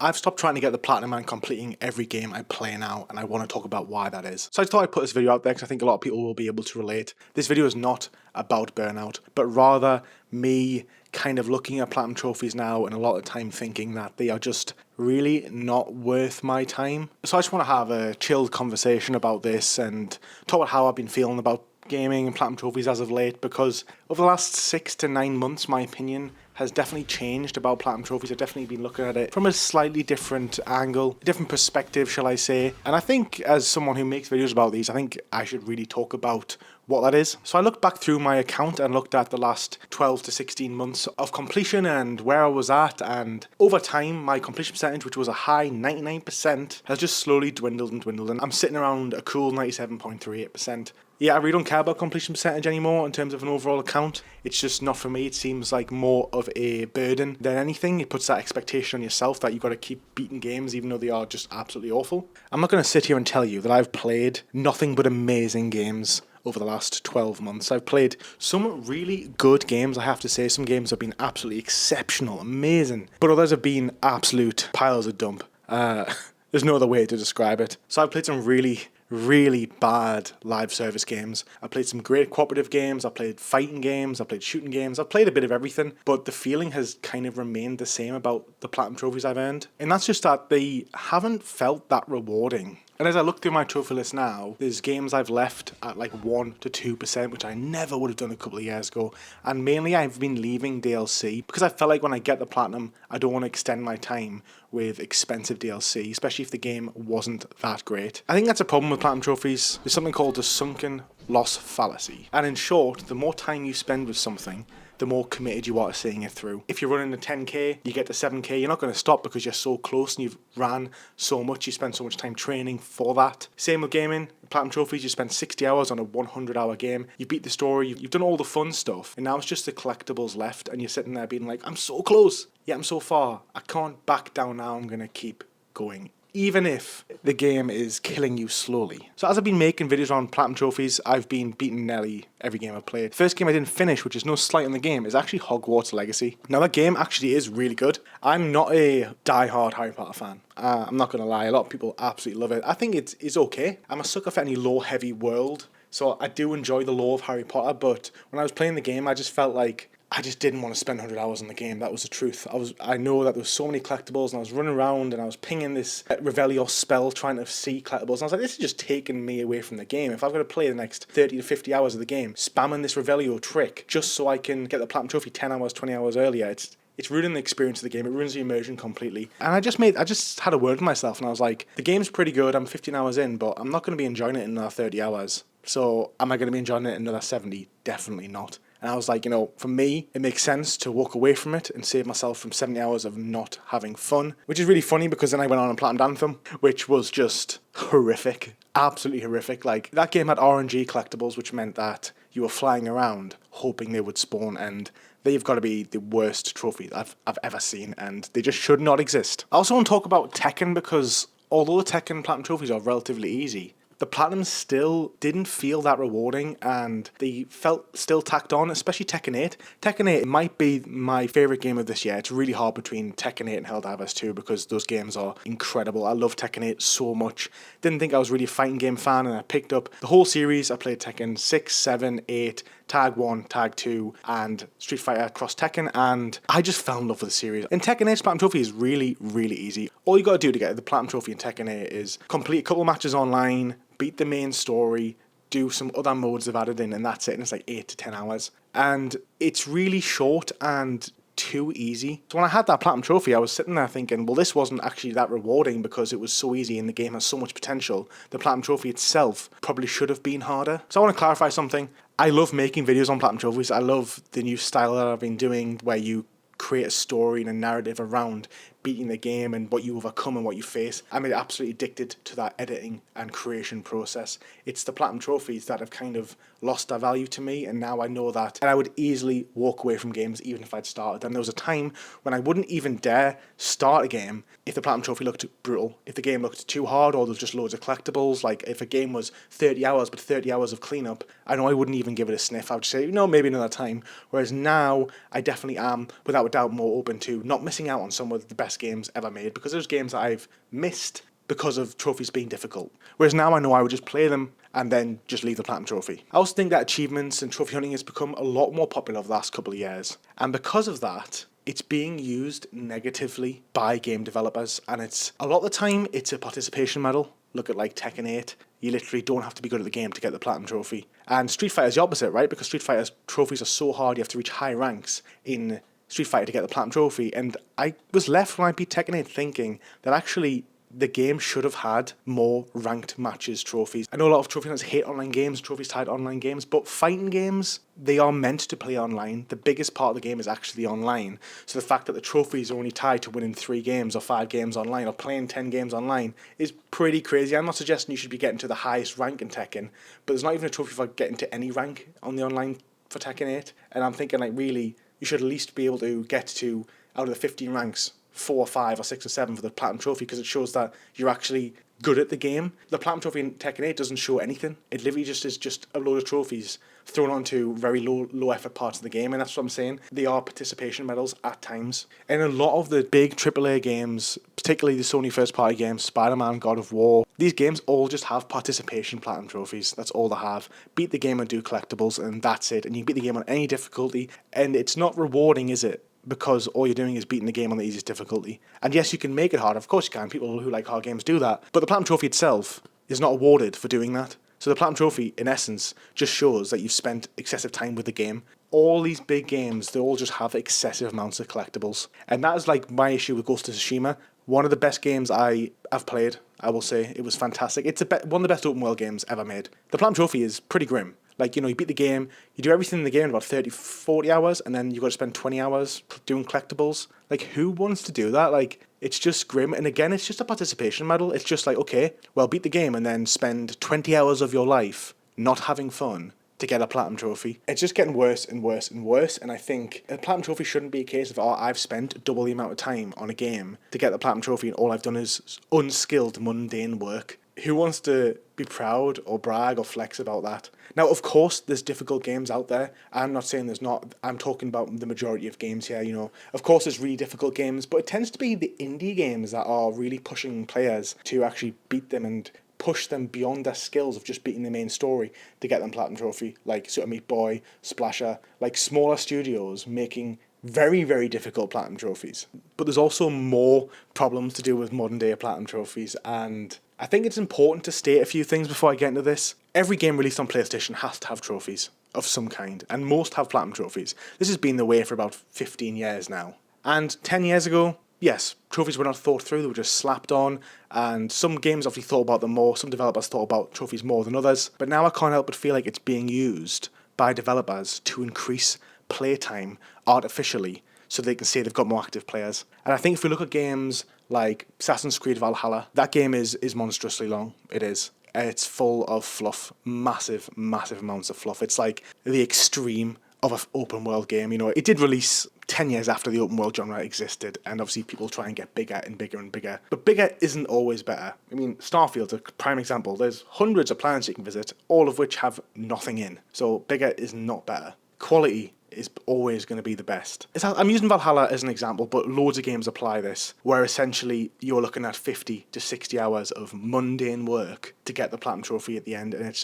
I've stopped trying to get the platinum and completing every game I play now, and I want to talk about why that is. So I thought I'd put this video out there because I think a lot of people will be able to relate. This video is not about burnout, but rather me kind of looking at platinum trophies now and a lot of time thinking that they are just really not worth my time. So I just want to have a chilled conversation about this and talk about how I've been feeling about gaming and platinum trophies as of late, because over the last 6 to 9 months my opinion has definitely changed about platinum trophies. I've definitely been looking at it from a slightly different angle, a different perspective, shall I say. And I think as someone who makes videos about these, I think I should really talk about what that is. So I looked back through my account and looked at the last 12 to 16 months of completion and where I was at, and over time my completion percentage, which was a high 99%, has just slowly dwindled and dwindled, and I'm sitting around a cool 97.38%. Yeah, I really don't care about completion percentage anymore in terms of an overall account. It's just not for me. It seems like more of a burden than anything. It puts that expectation on yourself that you've got to keep beating games even though they are just absolutely awful. I'm not going to sit here and tell you that I've played nothing but amazing games over the last 12 months. I've played some really good games, I have to say. Some games have been absolutely exceptional, amazing, but others have been absolute piles of dump. There's no other way to describe it. So I've played some really bad live service games. I played some great cooperative games, I played fighting games, I played shooting games, I've played a bit of everything, but the feeling has kind of remained the same about the platinum trophies I've earned. And that's just that they haven't felt that rewarding. And as I look through my trophy list now, there's games I've left at like 1 to 2%, which I never would have done a couple of years ago. And mainly I've been leaving DLC because I felt like when I get the platinum, I don't want to extend my time with expensive DLC, especially if the game wasn't that great. I think that's a problem with platinum trophies. There's something called the sunken loss fallacy. And in short, the more time you spend with something, the more committed you are to seeing it through. If you're running a 10k, you get to 7k, you're not going to stop because you're so close and you've ran so much, you spend so much time training for that. Same with gaming, platinum trophies, you spend 60 hours on a 100-hour game, you beat the story, you've done all the fun stuff, and now it's just the collectibles left, and you're sitting there being like, I'm so close, yet I'm so far, I can't back down now, I'm going to keep going, even if the game is killing you slowly. So as I've been making videos on platinum trophies, I've been beating nearly every game I've played. First game I didn't finish, which is no slight on the game, is actually Hogwarts Legacy. Now that game actually is really good. I'm not a die-hard Harry Potter fan. I'm not going to lie, a lot of people absolutely love it. I think it's okay. I'm a sucker for any lore-heavy world, so I do enjoy the lore of Harry Potter, but when I was playing the game, I just felt like I just didn't want to spend 100 hours on the game. That was the truth. I know that there was so many collectibles, and I was running around and I was pinging this Revelio spell trying to see collectibles, and I was like, this is just taking me away from the game. If I've got to play the next 30 to 50 hours of the game spamming this Revelio trick just so I can get the platinum trophy 10 hours, 20 hours earlier, it's ruining the experience of the game. It ruins the immersion completely. And I just had a word with myself, and I was like, the game's pretty good. I'm 15 hours in, but I'm not going to be enjoying it in another 30 hours. So am I going to be enjoying it in another 70? Definitely not. And I was like, for me, it makes sense to walk away from it and save myself from 70 hours of not having fun, which is really funny because then I went on and platinum Anthem, which was just horrific, absolutely horrific. Like, that game had RNG collectibles, which meant that you were flying around hoping they would spawn, and they've got to be the worst trophies I've ever seen, and they just should not exist. I also want to talk about Tekken because although the Tekken platinum trophies are relatively easy, the platinum still didn't feel that rewarding, and they felt still tacked on, especially Tekken 8. Tekken 8 might be my favourite game of this year. It's really hard between Tekken 8 and Helldivers 2 because those games are incredible. I love Tekken 8 so much. Didn't think I was really a fighting game fan, and I picked up the whole series. I played Tekken 6, 7, 8, Tag 1, Tag 2, and Street Fighter Cross Tekken, and I just fell in love with the series. And Tekken 8's Platinum Trophy is really, really easy. All you gotta do to get the Platinum Trophy in Tekken 8 is complete a couple matches online, beat the main story, do some other modes they've added in, and that's it, and it's like 8 to 10 hours. And it's really short and too easy. So when I had that platinum trophy, I was sitting there thinking, well, this wasn't actually that rewarding because it was so easy and the game has so much potential. The platinum trophy itself probably should have been harder. So I want to clarify something. I love making videos on platinum trophies. I love the new style that I've been doing where you create a story and a narrative around beating the game and what you overcome and what you face. I'm absolutely addicted to that editing and creation process. It's the platinum trophies that have kind of lost their value to me, and now I know that, and I would easily walk away from games even if I'd started them. There was a time when I wouldn't even dare start a game if the platinum trophy looked brutal, if the game looked too hard or there was just loads of collectibles. Like if a game was 30 hours but 30 hours of cleanup, I know I wouldn't even give it a sniff. I would say, no, maybe another time. Whereas now I definitely am, without a doubt, more open to not missing out on some of the best best games ever made, because there's games that I've missed because of trophies being difficult. Whereas now I know I would just play them and then just leave the platinum trophy. I also think that achievements and trophy hunting has become a lot more popular over the last couple of years. And because of that, it's being used negatively by game developers. And it's a lot of the time, it's a participation medal. Look at like Tekken 8. You literally don't have to be good at the game to get the platinum trophy. And Street Fighter's the opposite, right? Because Street Fighter's trophies are so hard, you have to reach high ranks in Street Fighter to get the platinum trophy. And I was left when I beat Tekken 8 thinking that actually the game should have had more ranked matches trophies. I know a lot of trophy hunters hate online games, trophies tied to online games, but fighting games, they are meant to play online. The biggest part of the game is actually online. So the fact that the trophies are only tied to winning 3 games or 5 games online or playing 10 games online is pretty crazy. I'm not suggesting you should be getting to the highest rank in Tekken, but there's not even a trophy for getting to any rank on the online for Tekken 8. And I'm thinking like really, you should at least be able to get to, out of the 15 ranks, 4 or 5 or 6 or 7 for the platinum trophy, because it shows that you're actually good at the game. The platinum trophy in Tekken 8 doesn't show anything. It literally just is just a load of trophies thrown onto very low effort parts of the game, and that's what I'm saying. They are participation medals at times. And a lot of the big AAA games, particularly the Sony first party games, Spider-Man, God of War, these games all just have participation platinum trophies. That's all they have. Beat the game and do collectibles, and that's it. And you can beat the game on any difficulty, and it's not rewarding, is it? Because all you're doing is beating the game on the easiest difficulty. And yes, you can make it hard, of course you can. People who like hard games do that. But the platinum trophy itself is not awarded for doing that. So the platinum trophy, in essence, just shows that you've spent excessive time with the game. All these big games, they all just have excessive amounts of collectibles. And that is like my issue with Ghost of Tsushima. One of the best games I've played, I will say. It was fantastic. It's one of the best open world games ever made. The platinum trophy is pretty grim. Like, you know, you beat the game, you do everything in the game in about 30, 40 hours, and then you've got to spend 20 hours doing collectibles. Like, who wants to do that? Like, it's just grim. And again, it's just a participation medal. It's just like, okay, well, beat the game and then spend 20 hours of your life not having fun to get a platinum trophy. It's just getting worse and worse and worse. And I think a platinum trophy shouldn't be a case of, oh, I've spent double the amount of time on a game to get the platinum trophy and all I've done is unskilled, mundane work. Who wants to be proud or brag or flex about that? Now, of course, there's difficult games out there. I'm not saying there's not. I'm talking about the majority of games here, you know. Of course, there's really difficult games, but it tends to be the indie games that are really pushing players to actually beat them and push them beyond their skills of just beating the main story to get them platinum trophy, like Super Meat Boy, Splasher, like smaller studios making very, very difficult platinum trophies. But there's also more problems to do with modern day platinum trophies, and I think it's important to state a few things before I get into this. Every game released on PlayStation has to have trophies of some kind, and most have platinum trophies. This has been the way for about 15 years now. And 10 years ago, yes, trophies were not thought through, they were just slapped on, and some games obviously thought about them more, some developers thought about trophies more than others, but now I can't help but feel like it's being used by developers to increase playtime artificially so they can say they've got more active players. And I think if we look at games like Assassin's Creed Valhalla, that game is monstrously long. It is. It's full of fluff. Massive, massive amounts of fluff. It's like the extreme of an open world game. You know, it did release 10 years after the open world genre existed, and obviously people try and get bigger and bigger and bigger. But bigger isn't always better. I mean, Starfield's a prime example. There's hundreds of planets you can visit, all of which have nothing in. So bigger is not better. Quality is always going to be the best. I'm using Valhalla as an example, but loads of games apply this, where essentially you're looking at 50 to 60 hours of mundane work to get the platinum trophy at the end, and it's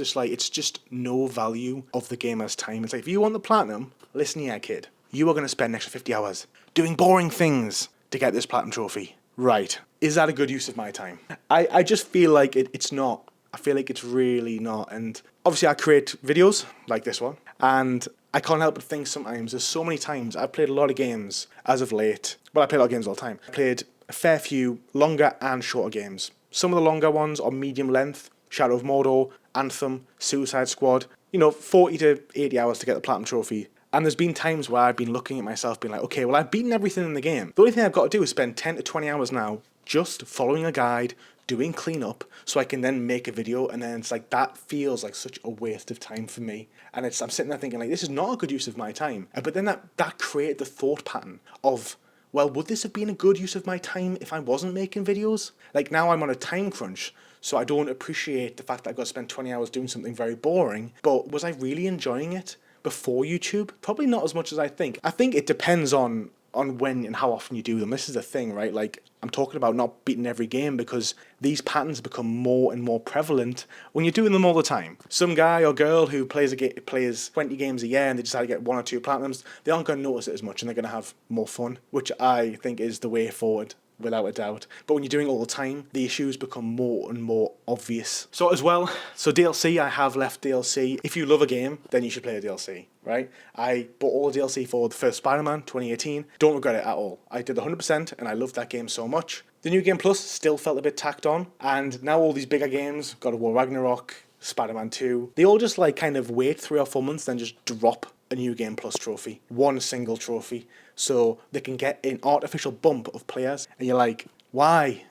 just no value of the gamer's time. It's like, if you want the platinum, listen here, kid, you are going to spend an extra 50 hours doing boring things to get this platinum trophy. Right. Is that a good use of my time? I just feel like it's not. I feel like it's really not. And obviously I create videos like this one, and I can't help but think sometimes, there's so many times, I've played a lot of games as of late. Well, I play a lot of games all the time. I played a fair few longer and shorter games. Some of the longer ones are medium length, Shadow of Mordor, Anthem, Suicide Squad, 40 to 80 hours to get the platinum trophy. And there's been times where I've been looking at myself being like, okay, well, I've beaten everything in the game. The only thing I've got to do is spend 10 to 20 hours now just following a guide, doing cleanup, so I can then make a video, and then it's like, that feels like such a waste of time for me. And I'm sitting there thinking like, this is not a good use of my time. But then that created the thought pattern of, well, would this have been a good use of my time if I wasn't making videos? Like, now I'm on a time crunch, so I don't appreciate the fact that I've got to spend 20 hours doing something very boring. But was I really enjoying it before YouTube? Probably not as much as I think. I think it depends on on when and how often you do them. This is the thing, right? Like, I'm talking about not beating every game because these patterns become more and more prevalent when you're doing them all the time. Some guy or girl who plays 20 games a year and they decide to get 1 or 2 platinums, they aren't going to notice it as much and they're going to have more fun, which I think is the way forward, without a doubt. But when you're doing it all the time, the issues become more and more obvious. So as well, DLC, I have left DLC. If you love a game, then you should play a DLC, right? I bought all the DLC for the first Spider-Man 2018. Don't regret it at all. I did 100% and I loved that game so much. The New Game Plus still felt a bit tacked on, and now all these bigger games, God of War Ragnarok, Spider-Man 2, they all just like kind of wait 3 or 4 months, then just drop a New Game Plus trophy, one single trophy, so they can get an artificial bump of players. And you're like, why?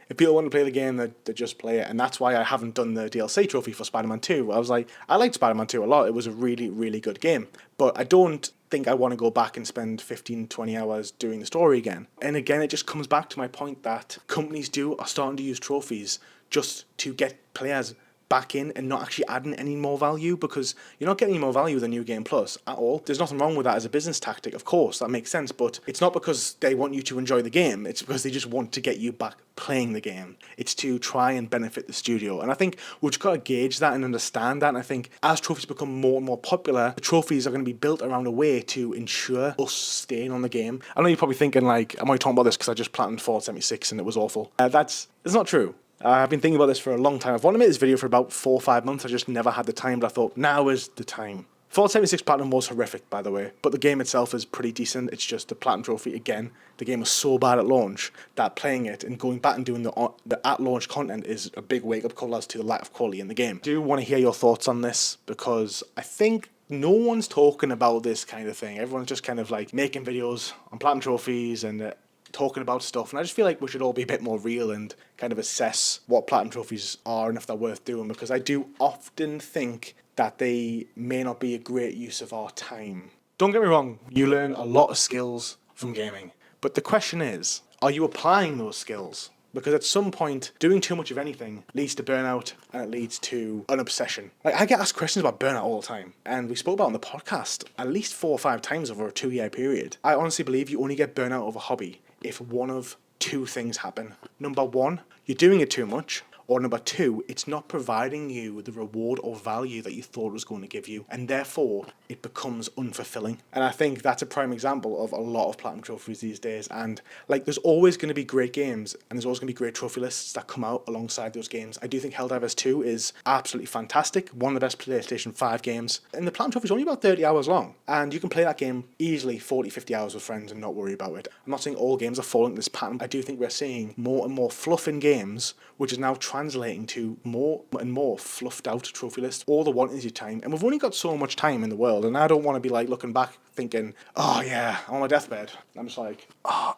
If people want to play the game, they just play it. And that's why I haven't done the DLC trophy for Spider-Man 2. I was like, I liked Spider-Man 2 a lot. It was a really, really good game. But I don't think I want to go back and spend 15, 20 hours doing the story again. And again, it just comes back to my point that companies are starting to use trophies just to get players back in and not actually adding any more value, because you're not getting any more value with a New Game Plus at all. There's nothing wrong with that as a business tactic, of course, that makes sense, but it's not because they want you to enjoy the game, it's because they just want to get you back playing the game. It's to try and benefit the studio, and I think we've just got to gauge that and understand that. And I think as trophies become more and more popular, the trophies are going to be built around a way to ensure us staying on the game. I know you're probably thinking like, am I talking about this because I just platinumed Fallout 76 and it was awful? It's not true. I've been thinking about this for a long time. I've wanted to make this video for about 4 or 5 months. I just never had the time, but I thought now is the time. Fallout 76 Platinum was horrific, by the way, but the game itself is pretty decent. It's just the Platinum trophy again. The game was so bad at launch that playing it and going back and doing the at-launch content is a big wake-up call as to the lack of quality in the game. I do want to hear your thoughts on this, because I think no one's talking about this kind of thing. Everyone's just kind of like making videos on Platinum trophies and talking about stuff, and I just feel like we should all be a bit more real and kind of assess what Platinum trophies are and if they're worth doing, because I do often think that they may not be a great use of our time. Don't get me wrong, you learn a lot of skills from gaming, but the question is, are you applying those skills? Because at some point, doing too much of anything leads to burnout, and it leads to an obsession. Like, I get asked questions about burnout all the time, and we spoke about it on the podcast at least 4 or 5 times over a 2-year period. I honestly believe you only get burnout of a hobby if one of 2 things happen. Number 1, you're doing it too much. Or number 2, it's not providing you the reward or value that you thought it was going to give you, and therefore it becomes unfulfilling. And I think that's a prime example of a lot of Platinum trophies these days. And like, there's always going to be great games, and there's always going to be great trophy lists that come out alongside those games. I do think Helldivers 2 is absolutely fantastic, one of the best PlayStation 5 games, and the Platinum trophy is only about 30 hours long, and you can play that game easily 40, 50 hours with friends and not worry about it. I'm not saying all games are following this pattern. I do think we're seeing more and more fluff in games, which is now translating to more and more fluffed out trophy lists. All they want is your time, and we've only got so much time in the world, and I don't want to be like looking back thinking, oh yeah, I'm on my deathbed. I'm just like, oh,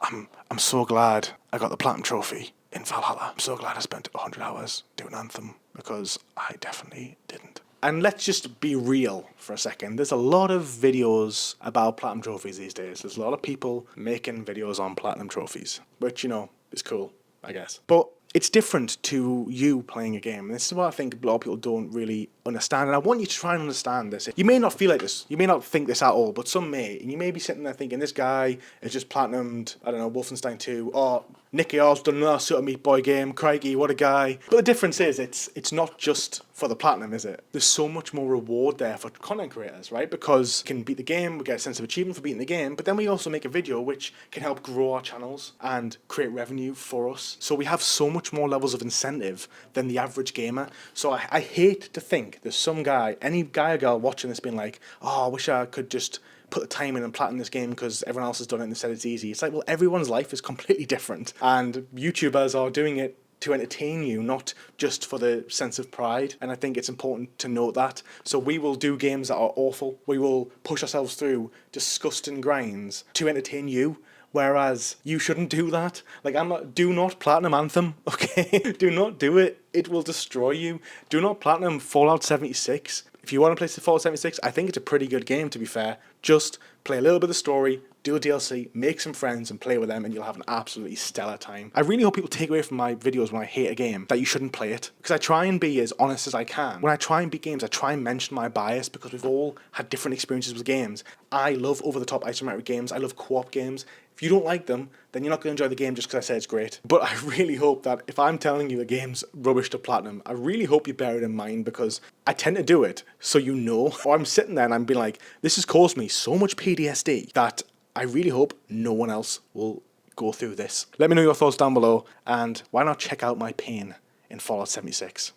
I'm so glad I got the Platinum trophy in Valhalla. I'm so glad I spent 100 hours doing Anthem, because I definitely didn't. And let's just be real for a second. There's a lot of videos about Platinum trophies these days. There's a lot of people making videos on Platinum trophies, which, you know, is cool, I guess. But it's different to you playing a game. And this is what I think a lot of people don't really understand. And I want you to try and understand this. You may not feel like this. You may not think this at all, but some may. And you may be sitting there thinking, this guy has just platinumed, I don't know, Wolfenstein 2, or Nicky Oz done another Super Meat Boy game, crikey, what a guy. But the difference is, it's not just for the platinum, is it? There's so much more reward there for content creators, right? Because we can beat the game, we get a sense of achievement for beating the game, but then we also make a video which can help grow our channels and create revenue for us. So we have so much more levels of incentive than the average gamer. So I hate to think there's some guy, any guy or girl watching this being like, oh, I wish I could just put the time in and platinum this game because everyone else has done it and they said it's easy. It's like, well, everyone's life is completely different, and YouTubers are doing it to entertain you, not just for the sense of pride. And I think it's important to note that. So we will do games that are awful. We will push ourselves through disgusting grinds to entertain you, whereas you shouldn't do that. Like, do not platinum Anthem, okay? Do not do it. It will destroy you. Do not platinum Fallout 76. If you want to play Fallout 76, I think it's a pretty good game, to be fair. Just play a little bit of the story, do a DLC, make some friends and play with them, and you'll have an absolutely stellar time. I really hope people take away from my videos when I hate a game that you shouldn't play it, because I try and be as honest as I can. When I try and beat games, I try and mention my bias, because we've all had different experiences with games. I love over-the-top isometric games. I love co-op games. If you don't like them, then you're not going to enjoy the game just because I say it's great. But I really hope that if I'm telling you the game's rubbish to platinum, I really hope you bear it in mind, because I tend to do it so you know. Or I'm sitting there and I'm being like, this has caused me so much PTSD that I really hope no one else will go through this. Let me know your thoughts down below, and why not check out my pain in Fallout 76.